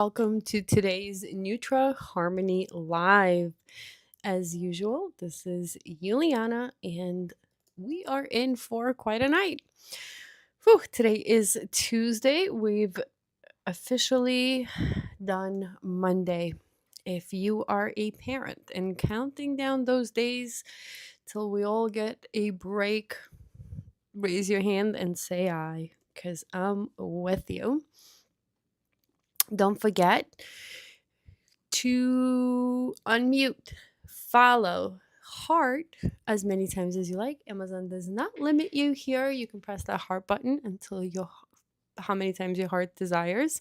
Welcome to today's NutraHarmony Live. As usual, this is Juliana, and we are in for quite a night. Whew, today is Tuesday. We've officially done Monday. If you are a parent and counting down those days till we all get a break, raise your hand and say aye, because I'm with you. Don't forget to unmute, follow, heart as many times as you like. Amazon does not limit you here. You can press that heart button until how many times your heart desires.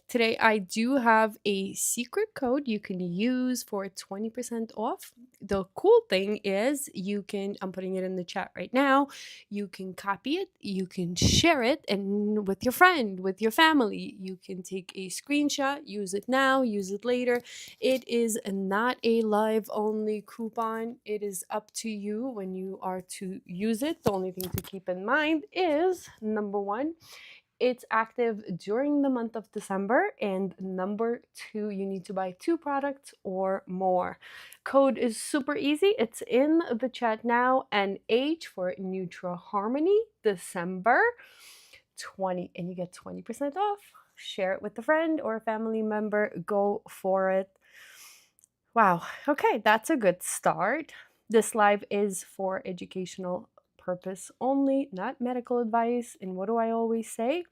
Today, I do have a secret code you can use for 20% off. The cool thing is I'm putting it in the chat right now. You can copy it, you can share it, and with your friend, with your family, you can take a screenshot, use it now, use it later. It is not a live only coupon. It is up to you when you are to use it. The only thing to keep in mind is number one, it's active during the month of December, and number two, you need to buy 2 products or more. Code is super easy. It's in the chat now. NH for NutraHarmony, December 20, and you get 20% off. Share it with a friend or a family member. Go for it. Wow. Okay, that's a good start. This live is for educational purpose only, not medical advice. And what do I always say?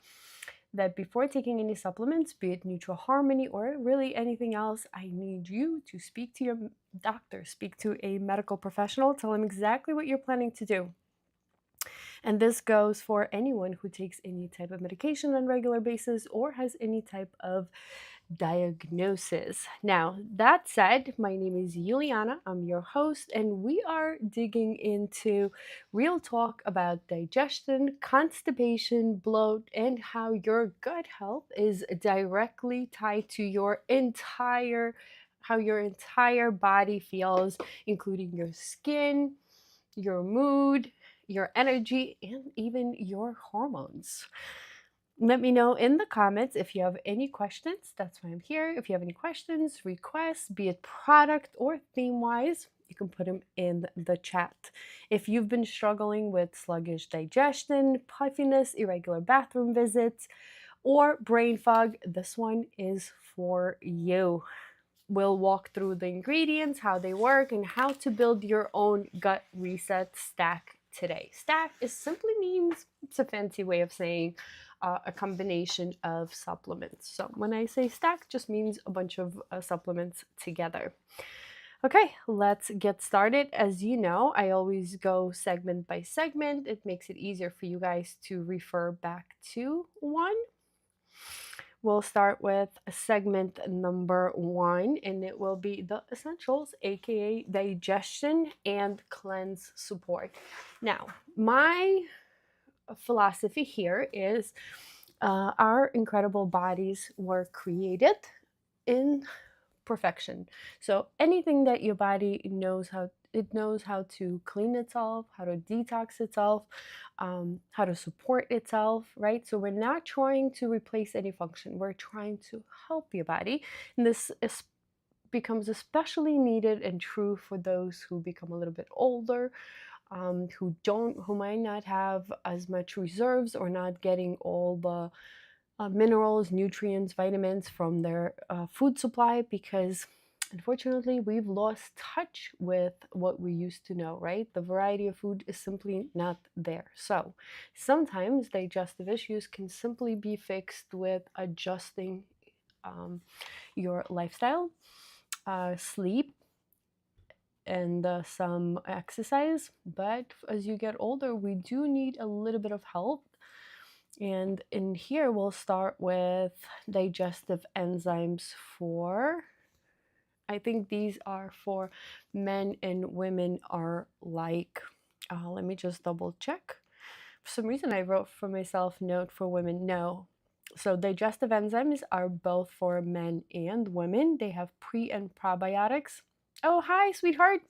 That before taking any supplements, be it NutraHarmony or really anything else, I need you to speak to your doctor, speak to a medical professional, tell them exactly what you're planning to do. And this goes for anyone who takes any type of medication on a regular basis or has any type of diagnosis. Now, that said, my name is Juliana. I'm your host, and we are digging into real talk about digestion, constipation, bloat, and how your gut health is directly tied to how your entire body feels, including your skin, your mood, your energy, and even your hormones. Let me know in the comments if you have any questions. That's why I'm here. If you have any questions, requests, be it product or theme-wise, you can put them in the chat. If you've been struggling with sluggish digestion, puffiness, irregular bathroom visits, or brain fog, this one is for you. We'll walk through the ingredients, how they work, and how to build your own gut reset stack today. Stack simply means, it's a fancy way of saying a combination of supplements. So when I say stack, just means a bunch of supplements together. Okay, let's get started. As you know, I always go segment by segment. It makes it easier for you guys to refer back to one. We'll start with segment number 1, and it will be the essentials, aka digestion and cleanse support. Now, my philosophy here is our incredible bodies were created in perfection. So anything that your body knows how to clean itself, how to detox itself, how to support itself, right? So we're not trying to replace any function. We're trying to help your body. And becomes especially needed and true for those who become a little bit older, who might not have as much reserves or not getting all the minerals, nutrients, vitamins from their food supply, because unfortunately we've lost touch with what we used to know, right? The variety of food is simply not there. So sometimes digestive issues can simply be fixed with adjusting your lifestyle, sleep, and some exercise. But as you get older, we do need a little bit of help. And in here, we'll start with digestive enzymes I think these are for men and women are like. Let me just double check. For some reason, I wrote for myself note for women. No. So digestive enzymes are both for men and women. They have pre and probiotics. Oh, hi, sweetheart.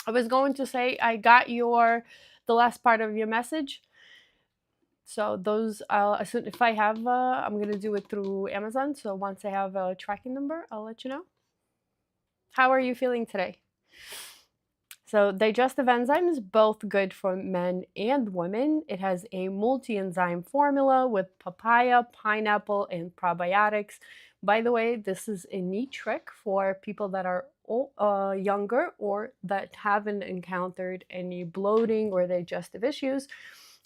I was going to say I got the last part of your message. So those, as soon if I have, I'm gonna do it through Amazon. So once I have a tracking number, I'll let you know. How are you feeling today? So digestive enzymes, both good for men and women. It has a multi-enzyme formula with papaya, pineapple, and probiotics. By the way, this is a neat trick for people that are younger or that haven't encountered any bloating or digestive issues.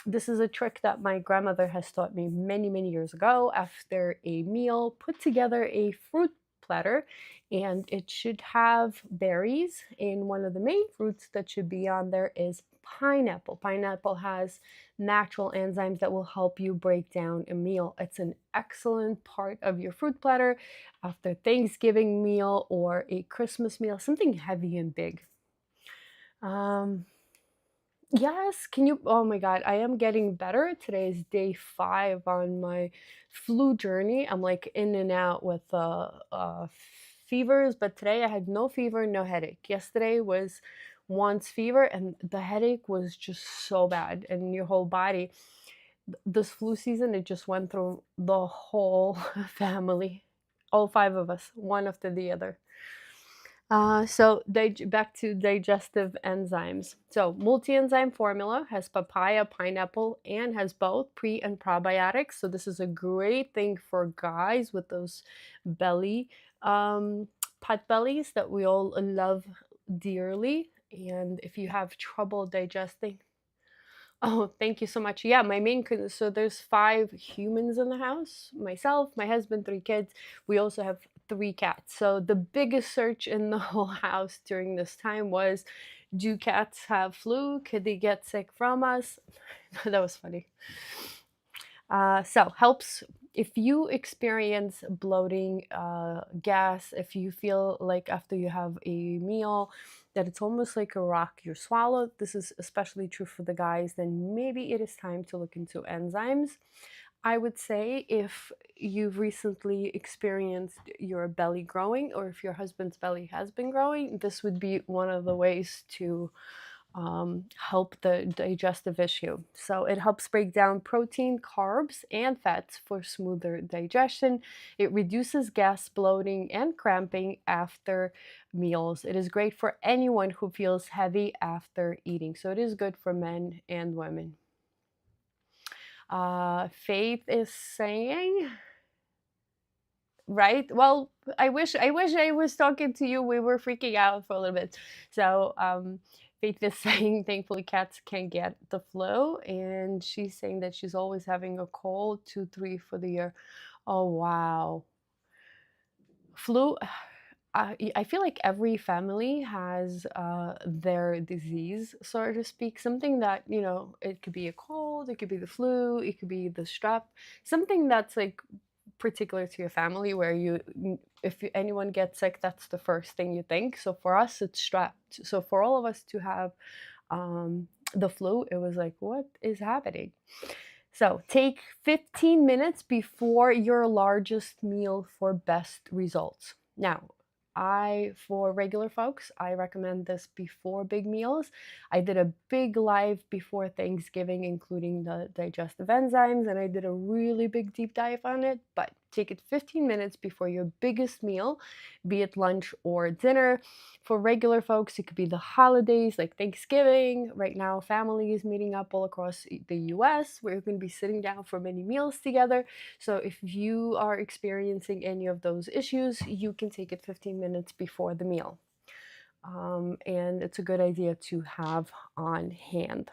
This is a trick that my grandmother has taught me many, many years ago. After a meal, put together a fruit platter, and it should have berries. And one of the main fruits that should be on there is pineapple. Pineapple has natural enzymes that will help you break down a meal. It's an excellent part of your fruit platter after Thanksgiving meal or a Christmas meal, something heavy and big. Um, Yes, can you oh my God, I am getting better. Today is day 5 on my flu journey. I'm like in and out with fevers, but today I had no fever, no headache. Yesterday was once fever and the headache was just so bad and your whole body. This flu season, it just went through the whole family, all 5 of us, one after the other. Back to digestive enzymes. So multi-enzyme formula has papaya, pineapple, and has both pre and probiotics. So this is a great thing for guys with those belly, pot bellies that we all love dearly. And if you have trouble digesting, oh, thank you so much. Yeah, my so there's 5 humans in the house, myself, my husband, 3 kids. We also have 3 cats. So the biggest search in the whole house during this time was, do cats have flu? Could they get sick from us? That was funny. So helps if you experience bloating, gas, if you feel like after you have a meal that it's almost like a rock you swallow, this is especially true for the guys, then maybe it is time to look into enzymes. I would say if you've recently experienced your belly growing or if your husband's belly has been growing, this would be one of the ways to help the digestive issue. So it helps break down protein, carbs, and fats for smoother digestion. It reduces gas, bloating, and cramping after meals. It is great for anyone who feels heavy after eating. So it is good for men and women. Faith is saying, right? Well, I wish I was talking to you. We were freaking out for a little bit. So Faith is saying thankfully cats can get the flu, and she's saying that she's always having a cold, 2, 3 for the year. Oh wow. Flu, I feel like every family has their disease, so to speak. Something that, it could be a cold, it could be the flu, it could be the strep, something that's like particular to your family where if anyone gets sick, that's the first thing you think. So for us, it's strep. So for all of us to have the flu, it was like, what is happening? So take 15 minutes before your largest meal for best results. Now, for regular folks, I recommend this before big meals. I did a big live before Thanksgiving, including the digestive enzymes, and I did a really big deep dive on it. But take it 15 minutes before your biggest meal, be it lunch or dinner. For regular folks, it could be the holidays like Thanksgiving. Right now, family is meeting up all across the US. We're going to be sitting down for many meals together. So if you are experiencing any of those issues, you can take it 15 minutes before the meal. And it's a good idea to have on hand.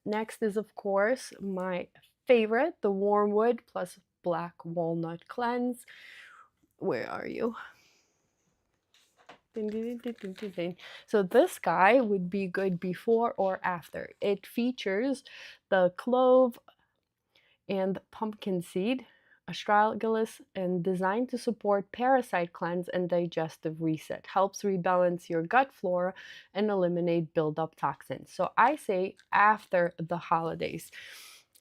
Next is, of course, my favorite, the Wormwood plus Black Walnut Cleanse. Where are you? So this guy would be good before or after. It features the clove and pumpkin seed, astragalus, and designed to support parasite cleanse and digestive reset. Helps rebalance your gut flora and eliminate buildup toxins. So I say after the holidays.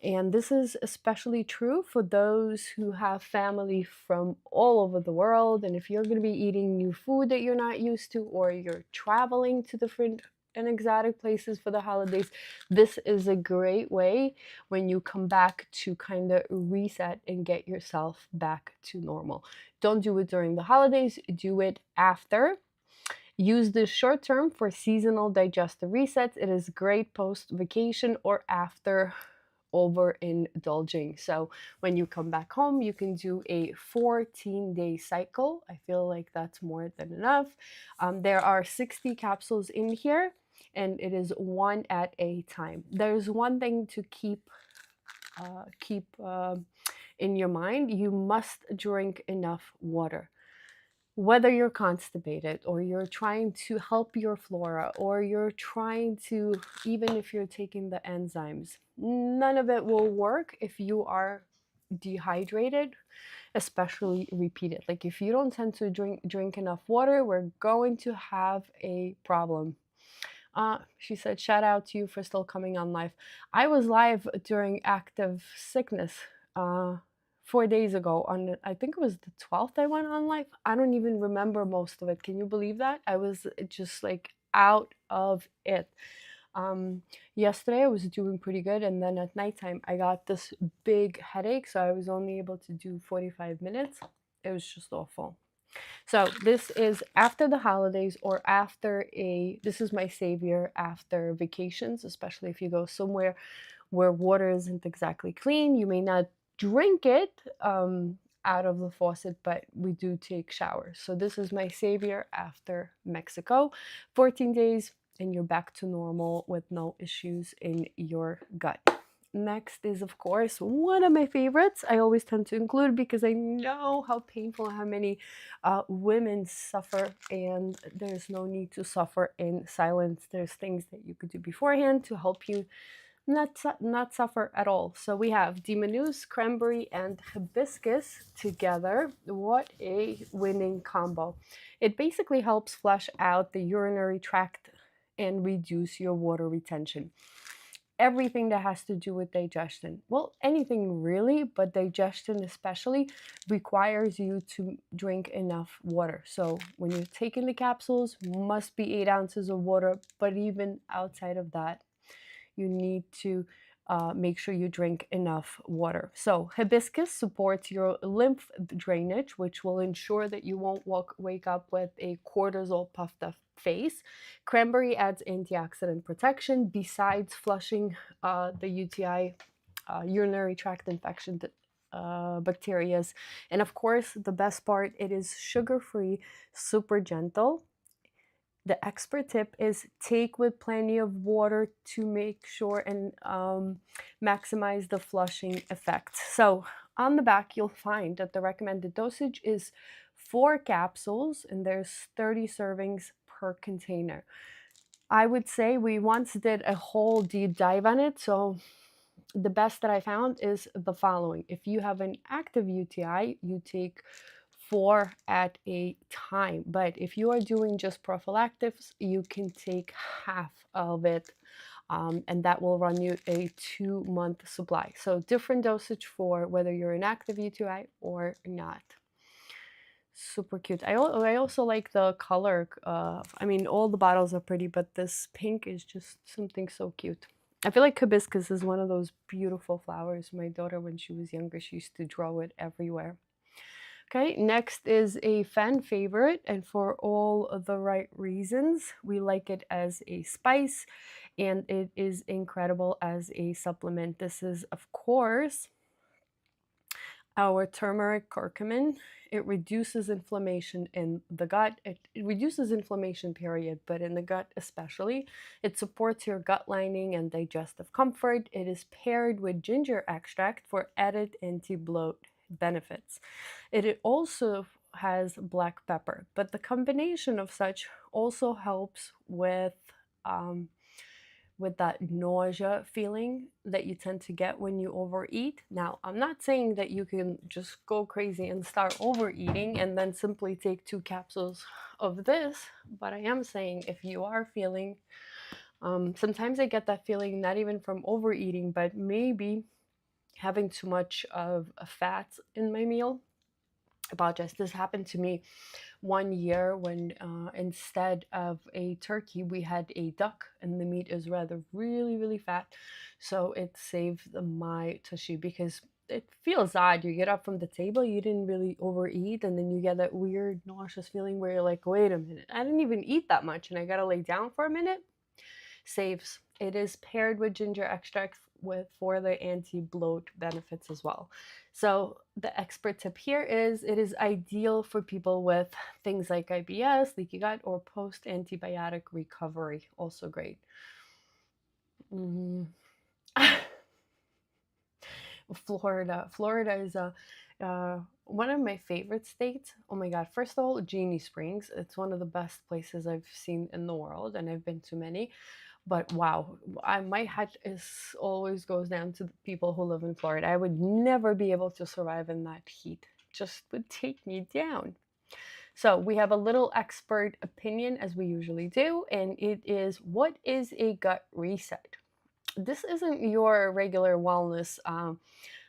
And this is especially true for those who have family from all over the world. And if you're going to be eating new food that you're not used to, or you're traveling to different in exotic places for the holidays, this is a great way when you come back to kind of reset and get yourself back to normal. Don't do it during the holidays, do it after. Use this short term for seasonal digestive resets. It is great post vacation or after overindulging. So when you come back home, you can do a 14-day cycle. I feel like that's more than enough. There are 60 capsules in here, and it is one at a time. There's one thing to keep in your mind. You must drink enough water. Whether you're constipated or you're trying to help your flora or you're trying to, even if you're taking the enzymes, none of it will work if you are dehydrated, especially repeated. Like if you don't tend to drink enough water, we're going to have a problem. She said, shout out to you for still coming on live. I was live during active sickness 4 days ago. On, I think it was the 12th I went on live. I don't even remember most of it. Can you believe that? I was just like out of it. Yesterday I was doing pretty good, and then at nighttime I got this big headache, so I was only able to do 45 minutes. It was just awful. So this is after the holidays or after this is my savior after vacations, especially if you go somewhere where water isn't exactly clean. You may not drink it out of the faucet, but we do take showers. So this is my savior after Mexico. 14 days and you're back to normal with no issues in your gut. Next is, of course, one of my favorites. I always tend to include because I know how painful, how many women suffer, and there's no need to suffer in silence. There's things that you could do beforehand to help you not suffer at all. So we have Diminuce, cranberry, and hibiscus together. What a winning combo. It basically helps flush out the urinary tract and reduce your water retention. Everything that has to do with digestion, well, anything really, but digestion especially, requires you to drink enough water. So when you're taking the capsules, must be 8 ounces of water, but even outside of that, you need to make sure you drink enough water. So hibiscus supports your lymph drainage, which will ensure that you won't wake up with a cortisol puffed up face. Cranberry adds antioxidant protection besides flushing the UTI, urinary tract infection bacteria. And of course, the best part, it is sugar-free, super gentle. The expert tip is take with plenty of water to make sure and maximize the flushing effect. So on the back, you'll find that the recommended dosage is 4 capsules, and there's 30 servings per container. I would say we once did a whole deep dive on it, so the best that I found is the following. If you have an active UTI, you take 4 at a time. But if you are doing just prophylactics, you can take half of it, and that will run you a 2-month supply. So different dosage for whether you're an active UTI or not. Super cute. I also like the color. I mean, all the bottles are pretty, but this pink is just something so cute. I feel like hibiscus is one of those beautiful flowers. My daughter, when she was younger, she used to draw it everywhere. Okay, next is a fan favorite, and for all of the right reasons. We like it as a spice, and it is incredible as a supplement. This is, of course, our turmeric curcumin. It reduces inflammation in the gut. It reduces inflammation, period, but in the gut especially. It supports your gut lining and digestive comfort. It is paired with ginger extract for added anti-bloat benefits. It also has black pepper, but the combination of such also helps with that nausea feeling that you tend to get when you overeat. Now, I'm not saying that you can just go crazy and start overeating and then simply take 2 capsules of this, but I am saying if you are feeling, sometimes I get that feeling not even from overeating, but maybe having too much of a fat in my meal. apologize. This happened to me one year when instead of a turkey, we had a duck, and the meat is rather really fat. So it saved my tushy because it feels odd. You get up from the table, you didn't really overeat, and then you get that weird nauseous feeling where you're like, wait a minute, I didn't even eat that much and I gotta lay down for a minute. Saves. It is paired with ginger extract for the anti-bloat benefits as well. So the expert tip here is it is ideal for people with things like IBS, leaky gut, or post-antibiotic recovery. Also great. Mm. Florida is one of my favorite states. Oh my God. First of all, Genie Springs. It's one of the best places I've seen in the world, and I've been to many. But wow, my hat is always goes down to the people who live in Florida. I would never be able to survive in that heat. Just would take me down. So we have a little expert opinion as we usually do, and it is, what is a gut reset? This isn't your regular wellness,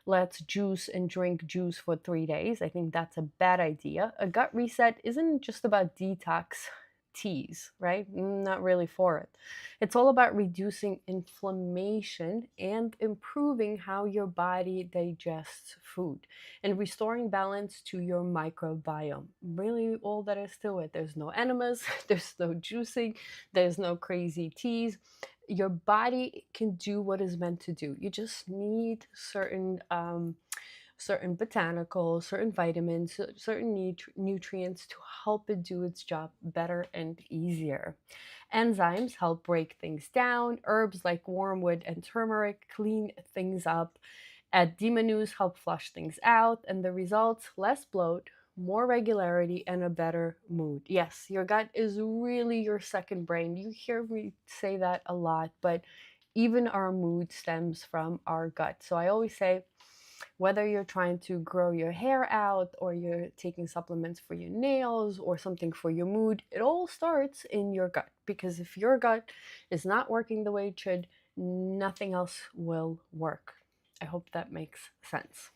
let's juice and drink juice for 3 days. I think that's a bad idea. A gut reset isn't just about detox teas, right? Not really for it. It's all about reducing inflammation and improving how your body digests food and restoring balance to your microbiome. Really, all that is to it. There's no enemas, there's no juicing, there's no crazy teas. Your body can do what is meant to do. You just need certain botanicals, certain vitamins, certain nutrients to help it do its job better and easier. Enzymes help break things down. Herbs like wormwood and turmeric clean things up. Demonus help flush things out, and the results: less bloat, more regularity, and a better mood. Yes, your gut is really your second brain. You hear me say that a lot, but even our mood stems from our gut. So I always say, whether you're trying to grow your hair out or you're taking supplements for your nails or something for your mood, it all starts in your gut. Because if your gut is not working the way it should, nothing else will work. I hope that makes sense.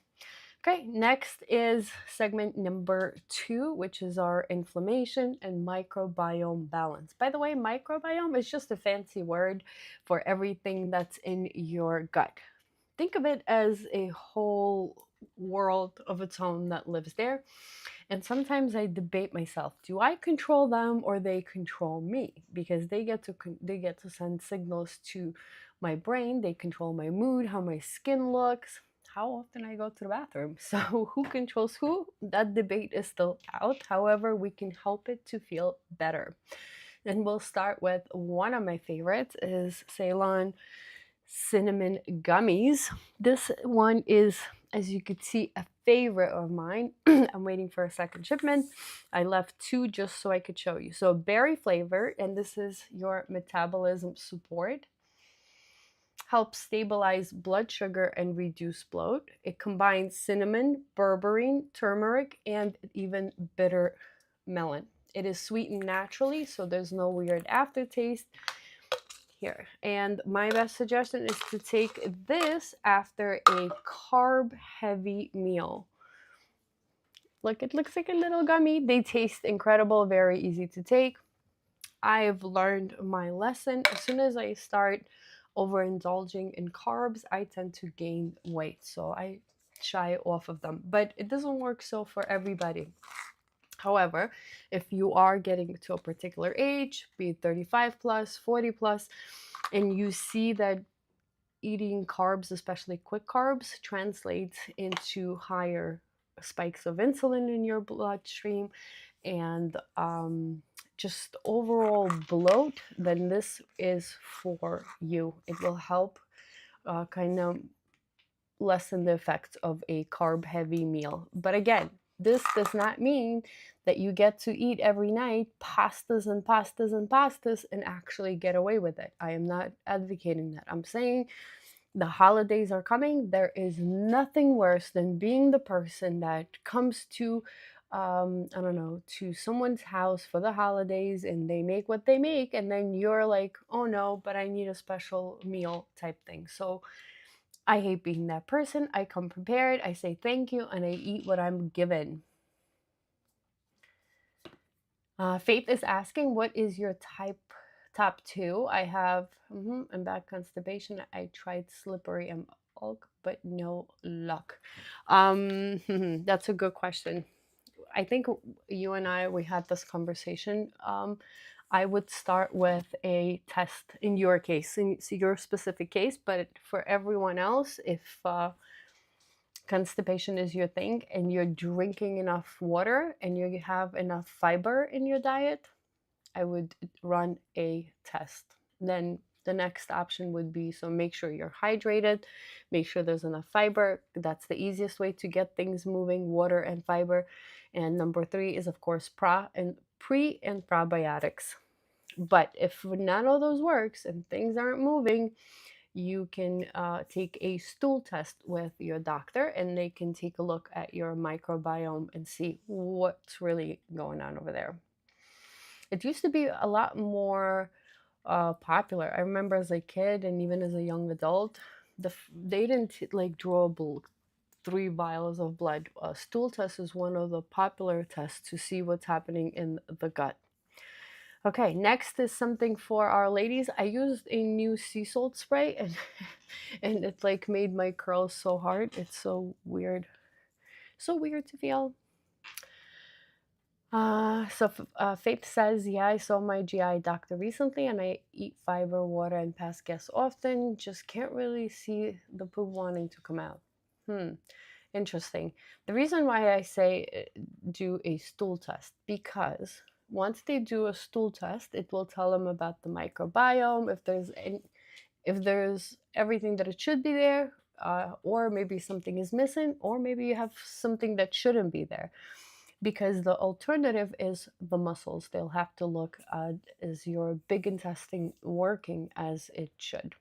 Okay, next is segment number 2, which is our inflammation and microbiome balance. By the way, microbiome is just a fancy word for everything that's in your gut. Think of it as a whole world of its own that lives there. And sometimes I debate myself, do I control them or they control me? Because they get to send signals to my brain. They control my mood, how my skin looks, how often I go to the bathroom. So who controls who? That debate is still out. However, we can help it to feel better. And we'll start with one of my favorites is Ceylon cinnamon gummies. This one is, as you could see, a favorite of mine. I'm waiting for a second shipment. I left 2 just so I could show you. So berry flavor, and this is your metabolism support. Helps stabilize blood sugar and reduce bloat. It combines cinnamon, berberine, turmeric, and even bitter melon. It is sweetened naturally, so there's no weird aftertaste here. And my best suggestion is to take this after a carb heavy meal. Look, it looks like a little gummy. They taste incredible, very easy to take. I've learned my lesson. As soon as I start overindulging in carbs, I tend to gain weight. So I shy off of them. But it doesn't work so for everybody. However, if you are getting to a particular age, be it 35 plus, 40 plus, and you see that eating carbs, especially quick carbs, translates into higher spikes of insulin in your bloodstream and just overall bloat, then this is for you. It will help kind of lessen the effects of a carb heavy meal. But again, this does not mean that you get to eat every night pastas and pastas and pastas and actually get away with it. I am not advocating that. I'm saying the holidays are coming. There is nothing worse than being the person that comes to I don't know, to someone's house for the holidays and they make what they make, and then you're like, oh no, but I need a special meal type thing. So I hate being that person. I come prepared, I say thank you, and I eat what I'm given. Faith is asking, what is your top two? I have and bad constipation. I tried slippery and milk, but no luck. That's a good question. I think you and we had this conversation. I would start with a test in your case, in your specific case, but for everyone else, if constipation is your thing and you're drinking enough water and you have enough fiber in your diet, I would run a test. Then the next option would be, so make sure you're hydrated, make sure there's enough fiber. That's the easiest way to get things moving, water and fiber. And number three is, of course, pre and probiotics. But if none of those works and things aren't moving, you can take a stool test with your doctor, and they can take a look at your microbiome and see what's really going on over there. It used to be a lot more popular. I remember as a kid and even as a young adult, they didn't like draw 3 vials of blood. A stool test is one of the popular tests to see what's happening in the gut. Okay, next is something for our ladies. I used a new sea salt spray, and and it like made my curls so hard. It's so weird. So weird to feel. Faith says, yeah, I saw my GI doctor recently and I eat fiber, water, and pass gas often. Just can't really see the poop wanting to come out. Interesting. The reason why I say do a stool test, because once they do a stool test, it will tell them about the microbiome, if there's everything that it should be there, or maybe something is missing, or maybe you have something that shouldn't be there. Because the alternative is the muscles. They'll have to look at, is your big intestine working as it should?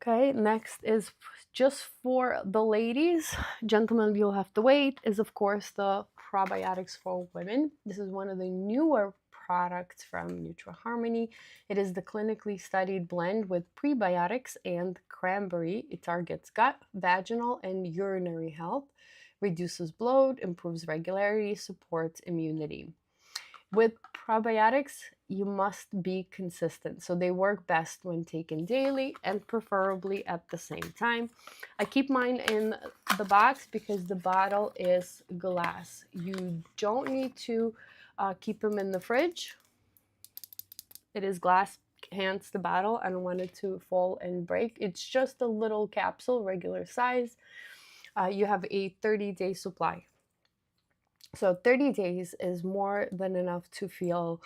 Okay, next is just for the ladies. Gentlemen, you'll have to wait, is of course the probiotics for women. This is one of the newer products from NutraHarmony. It is the clinically studied blend with prebiotics and cranberry. It targets gut, vaginal, and urinary health, reduces bloat, improves regularity, supports immunity. With probiotics, you must be consistent. So they work best when taken daily and preferably at the same time. I keep mine in the box because the bottle is glass. You don't need to keep them in the fridge. It is glass, hence the bottle. I don't want it to fall and break. It's just a little capsule, regular size. You have a 30-day supply. So 30 days is more than enough to feel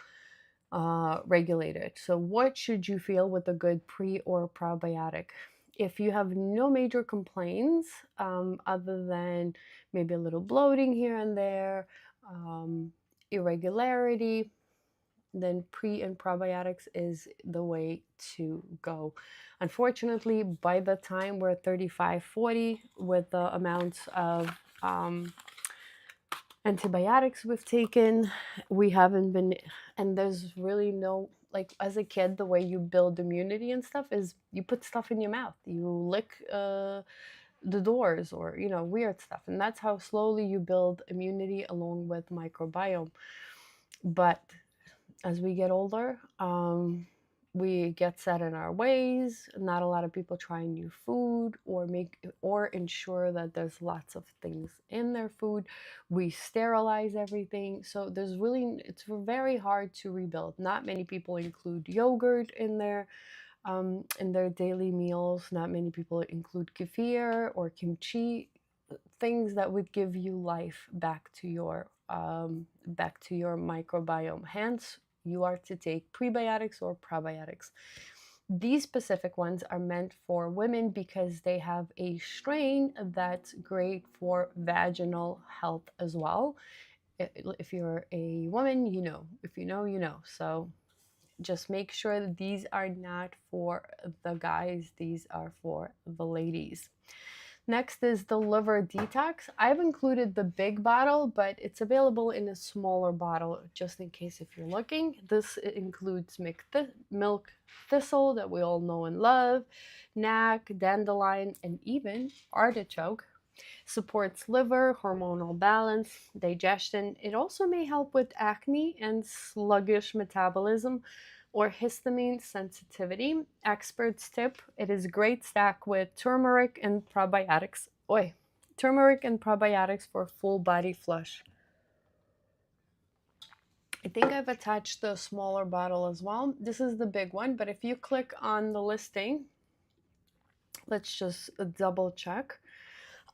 regulated. So what should you feel with a good pre or probiotic? If you have no major complaints other than maybe a little bloating here and there, irregularity, then pre and probiotics is the way to go. Unfortunately, by the time we're 35, 40, with the amounts of antibiotics we've taken, we haven't been, and there's really no, like as a kid, the way you build immunity and stuff is you put stuff in your mouth, you lick the doors, or weird stuff, and that's how slowly you build immunity along with microbiome. But as we get older, we get set in our ways. Not a lot of people try new food or ensure that there's lots of things in their food. We sterilize everything. So it's very hard to rebuild. Not many people include yogurt in their daily meals. Not many people include kefir or kimchi, things that would give you life back to your microbiome. Hence, you are to take prebiotics or probiotics. These specific ones are meant for women because they have a strain that's great for vaginal health as well. If you're a woman, you know. If you know, you know. So just make sure that these are not for the guys, these are for the ladies. Next is the liver detox. I've included the big bottle, but it's available in a smaller bottle just in case if you're looking. This includes milk thistle that we all know and love, knack, dandelion, and even artichoke. Supports liver, hormonal balance, digestion. It also may help with acne and sluggish metabolism or histamine sensitivity. Experts tip it is a great stack with turmeric and probiotics. Turmeric and probiotics for full body flush. I think I've attached the smaller bottle as well. This is the big one, but if you click on the listing, let's just double check.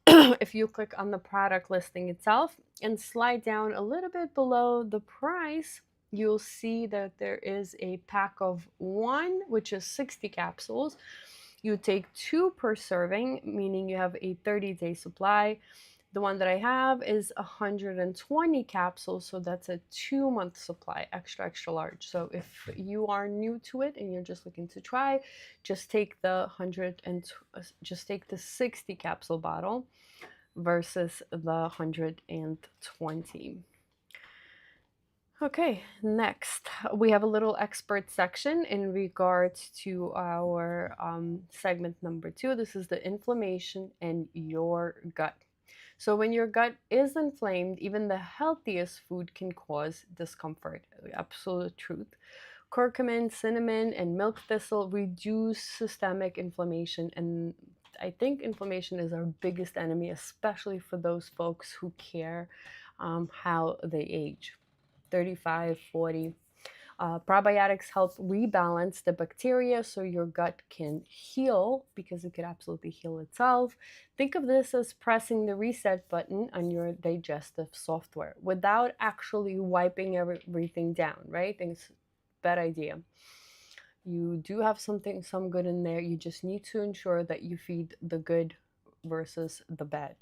If you click on the product listing itself and slide down a little bit below the price, you'll see that there is a pack of one, which is 60 capsules. You take 2 per serving, meaning you have a 30-day supply. The one that I have is 120 capsules, so that's a 2-month supply, extra, extra large. So if you are new to it and you're just looking to try, just take the 60 capsule bottle versus the 120. Okay, next we have a little expert section in regards to our segment number 2. This is the inflammation in your gut. So when your gut is inflamed, even the healthiest food can cause discomfort. Absolute truth. Curcumin, cinnamon, and milk thistle reduce systemic inflammation, and I think inflammation is our biggest enemy, especially for those folks who care how they age. 35, 40. Probiotics help rebalance the bacteria so your gut can heal, because it could absolutely heal itself. Think of this as pressing the reset button on your digestive software without actually wiping everything down, right? I think it's a bad idea. You do have some good in there. You just need to ensure that you feed the good versus the bad.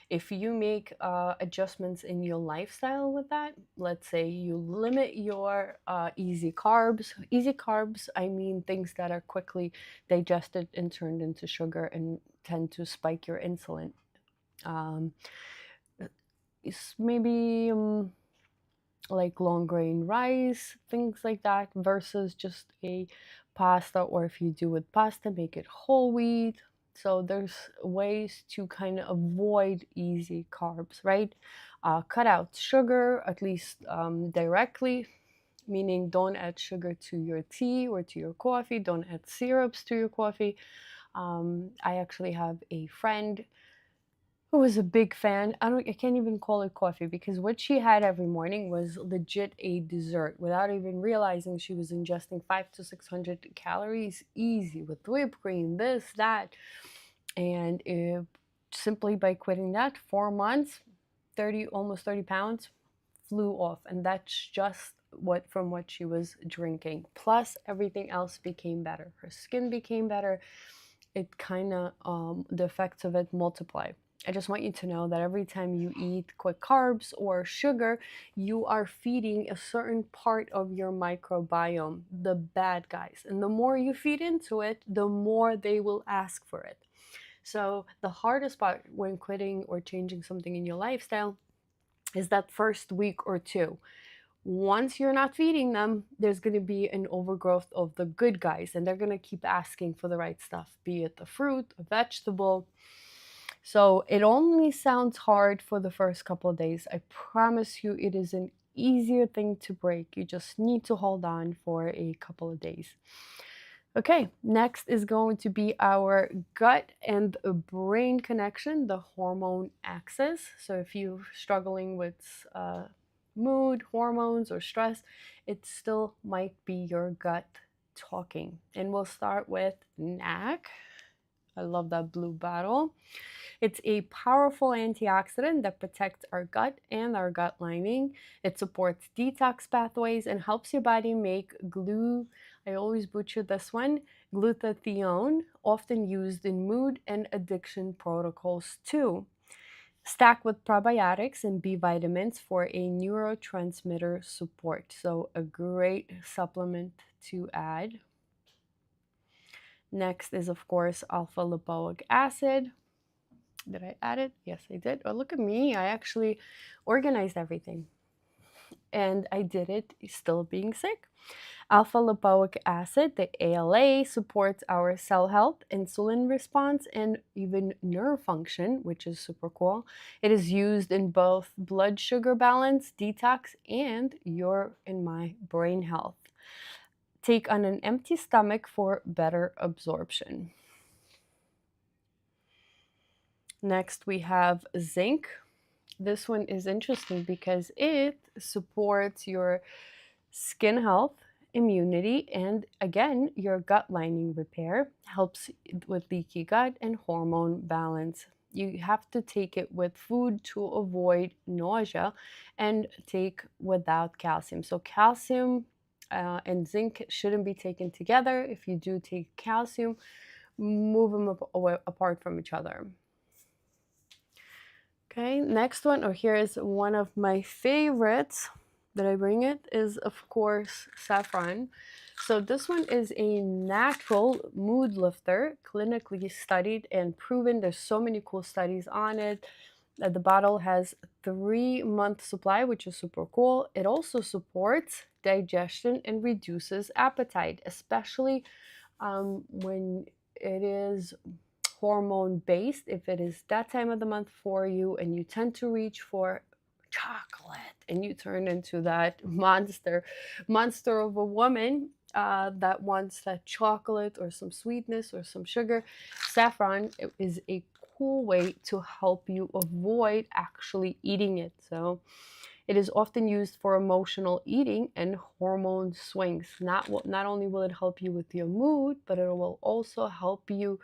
If you make adjustments in your lifestyle with that, let's say you limit your easy carbs. Easy carbs, I mean things that are quickly digested and turned into sugar and tend to spike your insulin. It's maybe like long grain rice, things like that, versus just a pasta, or if you do with pasta, make it whole wheat. So there's ways to kind of avoid easy carbs, right? Cut out sugar, at least directly, meaning don't add sugar to your tea or to your coffee. Don't add syrups to your coffee. I actually have a friend who was a big fan. I can't even call it coffee, because what she had every morning was legit a dessert without even realizing she was ingesting 500 to 600 calories easy with whipped cream, this, that. And simply by quitting that, 4 months, almost 30 pounds flew off. And that's just from what she was drinking. Plus everything else became better. Her skin became better. It kind of, the effects of it multiply. I just want you to know that every time you eat quick carbs or sugar, you are feeding a certain part of your microbiome, the bad guys. And the more you feed into it, the more they will ask for it. So the hardest part when quitting or changing something in your lifestyle is that first week or two. Once you're not feeding them, there's going to be an overgrowth of the good guys, and they're going to keep asking for the right stuff, be it a fruit, a vegetable. So it only sounds hard for the first couple of days. I promise you it is an easier thing to break. You just need to hold on for a couple of days. Okay, next is going to be our gut and brain connection, the hormone axis. So if you're struggling with mood, hormones, or stress, it still might be your gut talking. And we'll start with NAC. I love that blue bottle. It's a powerful antioxidant that protects our gut and our gut lining. It supports detox pathways and helps your body make I always butcher this one, glutathione, often used in mood and addiction protocols too. Stacked with probiotics and B vitamins for a neurotransmitter support. So a great supplement to add. Next is, of course, alpha lipoic acid. Did I add it? Yes, I did. Oh, look at me. I actually organized everything. And I did it still being sick. Alpha lipoic acid, the ALA, supports our cell health, insulin response, and even nerve function, which is super cool. It is used in both blood sugar balance, detox, and your and my brain health. Take on an empty stomach for better absorption. Next, we have zinc. This one is interesting because it supports your skin health, immunity, and again, your gut lining repair, helps with leaky gut and hormone balance. You have to take it with food to avoid nausea and take without calcium. So, calcium and zinc shouldn't be taken together. If you do take calcium, move them apart from each other. Okay, next one, or here is one of my favorites that I bring it, is of course saffron. So this one is a natural mood lifter, clinically studied and proven. There's so many cool studies on it. The bottle has 3-month supply, which is super cool. It also supports digestion and reduces appetite, especially when it is hormone based. If it is that time of the month for you and you tend to reach for chocolate and you turn into that monster of a woman that wants that chocolate or some sweetness or some sugar, saffron is a cool way to help you avoid actually eating it. So it is often used for emotional eating and hormone swings. Not only will it help you with your mood, but it will also help you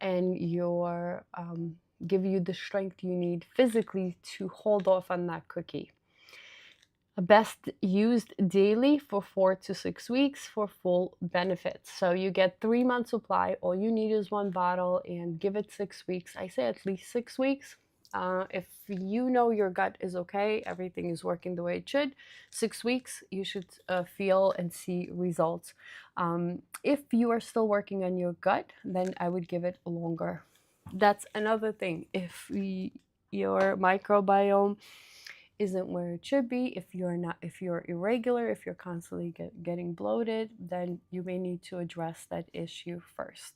and your give you the strength you need physically to hold off on that cookie. Best used daily for 4 to 6 weeks for full benefits. So you get 3 months supply. All you need is one bottle and give it 6 weeks. I say at least 6 weeks. If you know your gut is okay, everything is working the way it should, 6 weeks, you should feel and see results. If you are still working on your gut, then I would give it longer. That's another thing. If your microbiome isn't where it should be, if you're irregular, if you're constantly getting bloated, then you may need to address that issue first.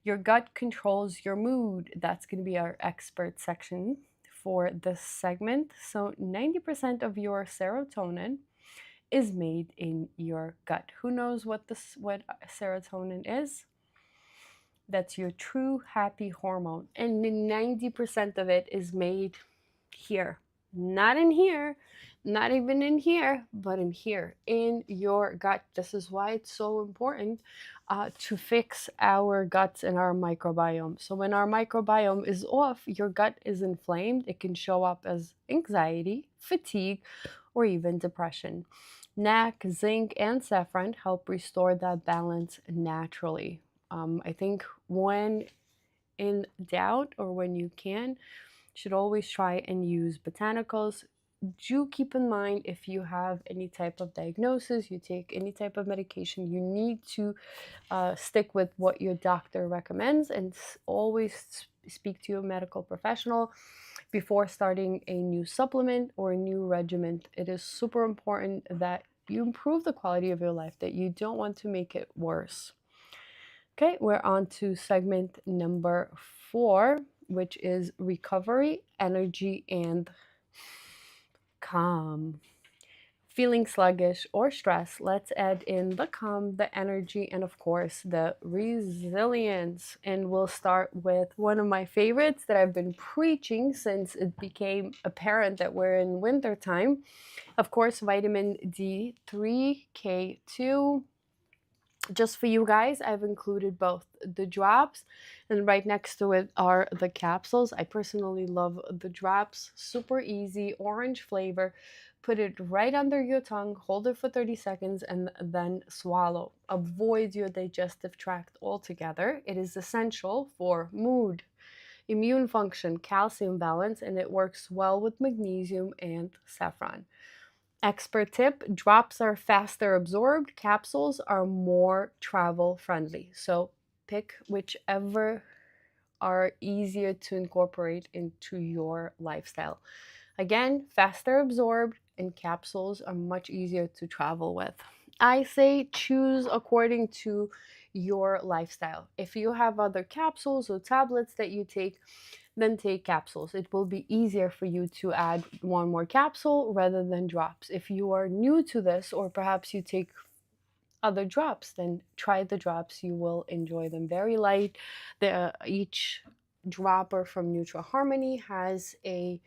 Your gut controls your mood. That's going to be our expert section for this segment. So 90% of your serotonin is made in your gut. Who knows what serotonin is? That's your true happy hormone. And 90% of it is made here. Not in here, not even in here, but in here, in your gut. This is why it's so important to fix our guts and our microbiome. So when our microbiome is off, your gut is inflamed. It can show up as anxiety, fatigue, or even depression. NAC, zinc, and saffron help restore that balance naturally. I think when in doubt or when you can, should always try and use botanicals. Do keep in mind, if you have any type of diagnosis, you take any type of medication, you need to stick with what your doctor recommends and always speak to your medical professional before starting a new supplement or a new regimen. It is super important that you improve the quality of your life, that you don't want to make it worse. Okay, we're on to segment number 4, which is recovery, energy, and calm. Feeling sluggish or stressed, let's add in the calm, the energy, and of course the resilience. And we'll start with one of my favorites that I've been preaching since it became apparent that we're in winter time. Of course, vitamin D3, K2. Just for you guys, I've included both the drops, and right next to it are the capsules. I personally love the drops. Super easy, orange flavor. Put it right under your tongue, hold it for 30 seconds, and then swallow. Avoid your digestive tract altogether. It is essential for mood, immune function, calcium balance, and it works well with magnesium and saffron. Expert tip: drops are faster absorbed, capsules are more travel friendly. So pick whichever are easier to incorporate into your lifestyle. Again, faster absorbed, and capsules are much easier to travel with. I say choose according to your lifestyle. If you have other capsules or tablets that you take, then take capsules. It will be easier for you to add one more capsule rather than drops. If you are new to this, or perhaps you take other drops, then try the drops. You will enjoy them. Very light. Each dropper from NutraHarmony has a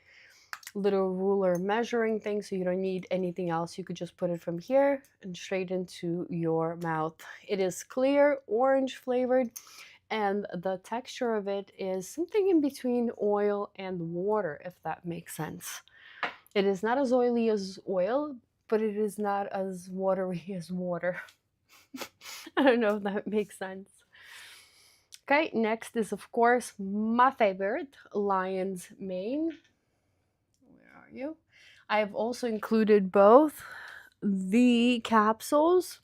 little ruler measuring thing, so you don't need anything else. You could just put it from here and straight into your mouth. It is clear, orange flavored, and the texture of it is something in between oil and water, if that makes sense. It is not as oily as oil, but it is not as watery as water. I don't know if that makes sense. Okay, next is, of course, my favorite, Lion's Mane. Where are you? I've also included both the capsules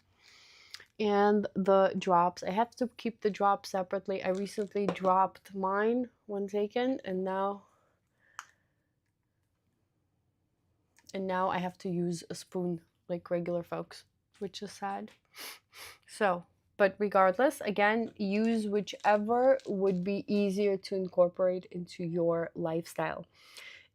and the drops. I have to keep the drops separately. I recently dropped mine when taken, and now I have to use a spoon like regular folks, which is sad. So, but regardless, again, use whichever would be easier to incorporate into your lifestyle.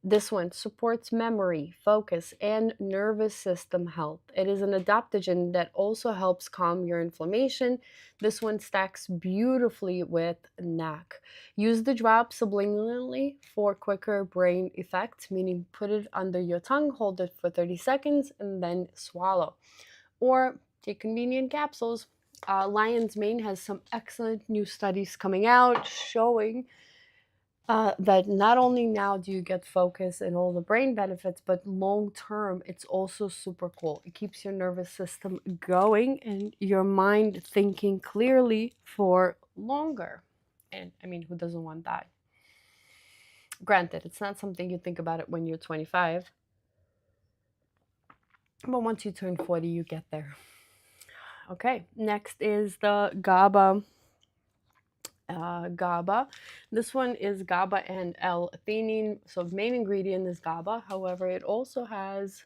This one supports memory, focus, and nervous system health. It is an adaptogen that also helps calm your inflammation. This one stacks beautifully with NAC. Use the drop subliminally for quicker brain effect, meaning put it under your tongue, hold it for 30 seconds, and then swallow. Or take convenient capsules. Lion's Mane has some excellent new studies coming out showing that not only now do you get focus and all the brain benefits, but long term, it's also super cool. It keeps your nervous system going and your mind thinking clearly for longer. And I mean, who doesn't want that? Granted, it's not something you think about it when you're 25, but once you turn 40, you get there. Okay, next is the GABA. GABA. This one is GABA and L-theanine. So the main ingredient is GABA. However, it also has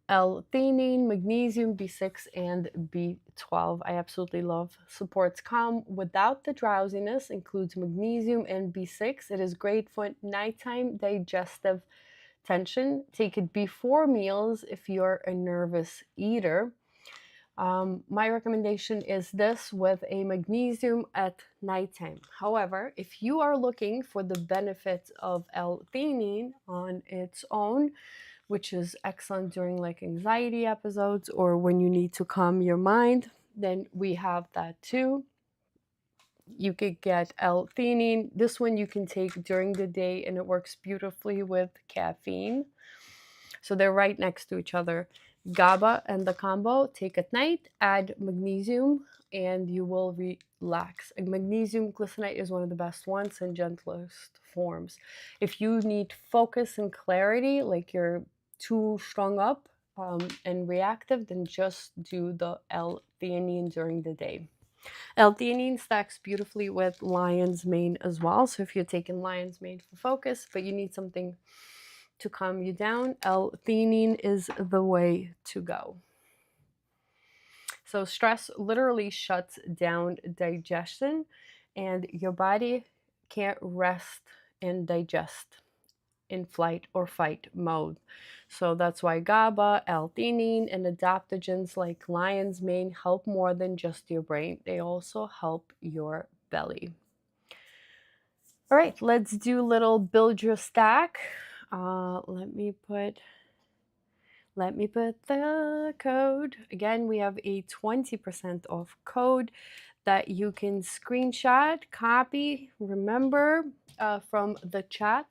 L-theanine, magnesium, B6, and B12. I absolutely love. Supports calm without the drowsiness. Includes magnesium and B6. It is great for nighttime digestive tension. Take it before meals if you're a nervous eater. My recommendation is this with a magnesium at nighttime. However, if you are looking for the benefits of L-theanine on its own, which is excellent during like anxiety episodes or when you need to calm your mind, then we have that too. You could get L-theanine. This one you can take during the day and it works beautifully with caffeine. So they're right next to each other. GABA and the combo, take at night, add magnesium, and you will relax. And magnesium glycinate is one of the best ones and gentlest forms. If you need focus and clarity, like you're too strung up and reactive, then just do the L-theanine during the day. L-theanine stacks beautifully with Lion's Mane as well. So if you're taking Lion's Mane for focus, but you need something to calm you down, L-theanine is the way to go. So stress literally shuts down digestion and your body can't rest and digest in flight or fight mode. So that's why GABA, L-theanine, and adaptogens like Lion's Mane help more than just your brain. They also help your belly. All right, let's do a little build your stack. Let me put the code. Again, we have a 20% off code that you can screenshot, copy, remember from the chat.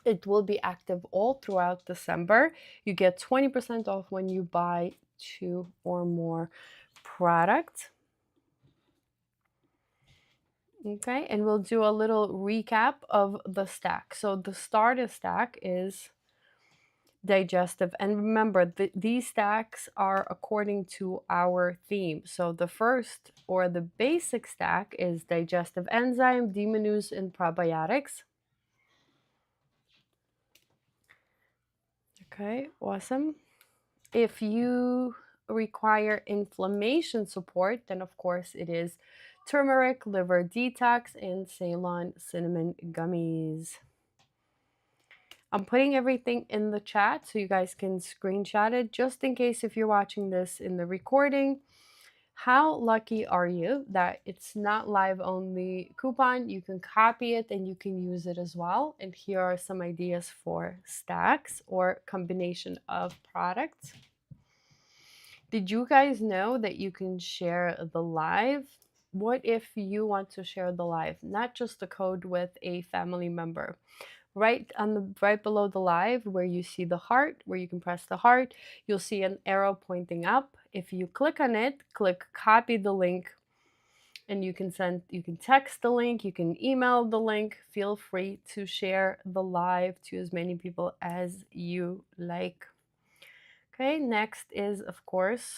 It will be active all throughout December. You get 20% off when you buy 2 or more products. Okay, and we'll do a little recap of the stack. So the starter stack is digestive, and remember these stacks are according to our theme. So the first or the basic stack is digestive enzyme, diminues, and probiotics. Okay, awesome. If you require inflammation support, then of course it is turmeric, liver detox, and Ceylon cinnamon gummies. I'm putting everything in the chat so you guys can screenshot it, just in case if you're watching this in the recording. How lucky are you that it's not live only coupon? You can copy it and you can use it as well. And here are some ideas for stacks or combination of products. Did you guys know that you can share the live? What if you want to share the live, not just the code with a family member? Right below the live where you see the heart, where you can press the heart, you'll see an arrow pointing up. If you click on it, click copy the link, and you can text the link, you can email the link. Feel free to share the live to as many people as you like. Okay, next is, of course,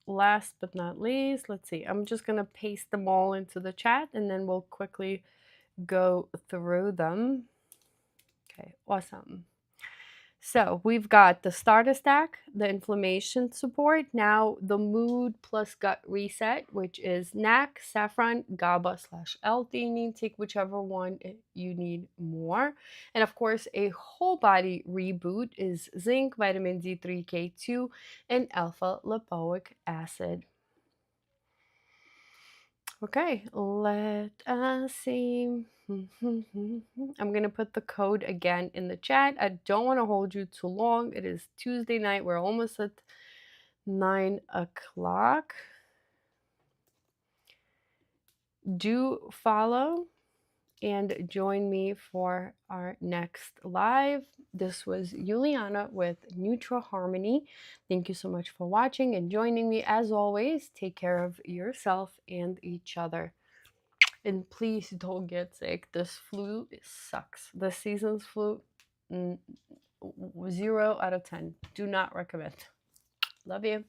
last but not least, let's see, I'm just gonna paste them all into the chat and then we'll quickly go through them. Okay, awesome. So we've got the starter stack, the inflammation support, now the mood plus gut reset, which is NAC, saffron, GABA/L-theanine. Take whichever one you need more. And of course, a whole body reboot is zinc, vitamin D3, K2, and alpha lipoic acid. Okay, let us see. I'm going to put the code again in the chat. I don't want to hold you too long. It is Tuesday night. We're almost at 9 o'clock. Do follow and join me for our next live. This was Juliana with NutraHarmony. Thank you so much for watching and joining me. As always, take care of yourself and each other. And please don't get sick. This flu sucks. The season's flu, 0 out of 10. Do not recommend. Love you.